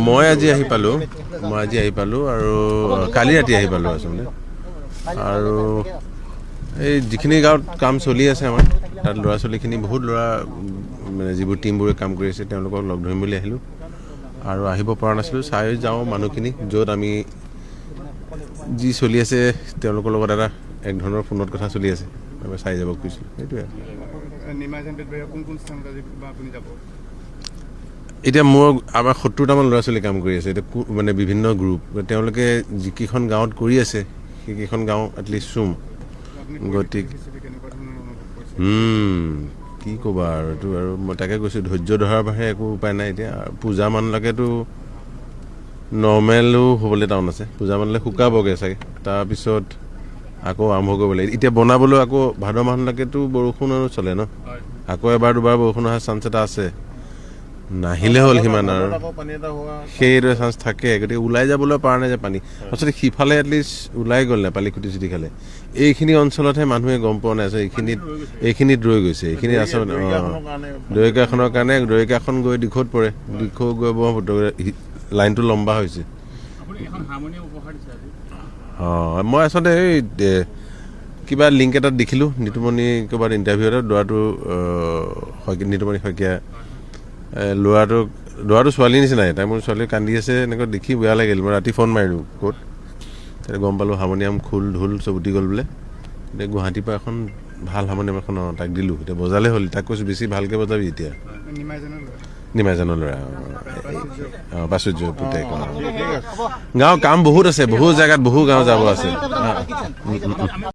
মই আজি আহি পালোঁ আৰু কালি ৰাতি আহি পালোঁ আচলতে। আৰু এই যিখিনি গাঁৱত কাম চলি আছে আমাৰ তাত ল'ৰা ছোৱালীখিনি বহুত ল'ৰা মানে যিবোৰ টীমবোৰে কাম কৰি আছে তেওঁলোকক লগ ধৰিম বুলি আহিলোঁ আৰু আহিব পৰা নাছিলোঁ। চাই যাওঁ মানুহখিনি য'ত আমি যি চলি আছে তেওঁলোকৰ লগত এক ধৰণৰ ফোনত কথা চলি আছে, চাই যাব খুজিছিলোঁ। সেইটোৱে এতিয়া আমাৰ 70টামান ল'ৰা ছোৱালী কাম কৰি আছে এতিয়া মানে বিভিন্ন গ্ৰুপ। তেওঁলোকে যিকেইখন গাঁৱত কৰি আছে সেইকেইখন গাঁও এটলিষ্ট চুম। গতিকে কি ক'বা আৰু এইটো আৰু মই তাকে কৈছোঁ, ধৈৰ্য ধৰাৰ বাহিৰে একো উপায় নাই। এতিয়া পূজা মানলৈকেতো নৰ্মেলো হ'বলৈ টাউন আছে, পূজা মানলৈ শুকাবগৈ চাগে, তাৰপিছত আকৌ আৰম্ভ কৰিব লাগে। এতিয়া বনাবলৈ আকৌ ভাদ মাহলৈকেতো বৰষুণ আৰু চলে ন, আকৌ এবাৰ দুবাৰ বৰষুণ অহাৰ চান্স এটা আছে। নাহিলে হ'ল সিমান আৰু সেইদৰে চান্স থাকে। গতিকে ওলাই যাবলৈ পৰা নাই যে পানী আচলতে সিফালে এটলিষ্ট ওলাই গ'ল নেপালী খুটি চুটি খালে। এইখিনি অঞ্চলতহে মানুহে গম পোৱা নাই আছে এইখিনিত ৰৈ গৈছে। এইখিনি আচলতে দৰিকাখনৰ কাৰণে দৰিকাখন গৈ দিখৌত পৰে, দিখৌ গৈ লাইনটো লম্বা হৈছে। মই আচলতে এই কিবা লিংক এটাত দেখিলোঁ নিতুমণি ক'ৰবাত ইণ্টাৰভিউ এটাত ল'ৰাটো নিতুমণি শইকীয়া ল'ৰাটো ছোৱালীৰ নিচিনাই। তাই মোৰ ছোৱালী কান্দি আছে এনেকৈ দেখি বেয়া লাগিল। মই ৰাতি ফোন মাৰিলোঁ ক'ত, তেতিয়া গম পালোঁ হাৰমনিয়াম খোল ঢোল চব উটি গ'ল বোলে। এতিয়া গুৱাহাটীৰ পৰা এখন ভাল হাৰমনিয়াম এখন তাক দিলোঁ, এতিয়া বজালে হ'ল। তাক কৈছোঁ বেছি ভালকৈ বজাবি এতিয়া। নিমাইজানৰ ল'ৰা প্ৰাচুৰ্য পুতেক। গাঁও কাম বহুত আছে, বহুত জেগাত বহু গাঁও যাব আছে।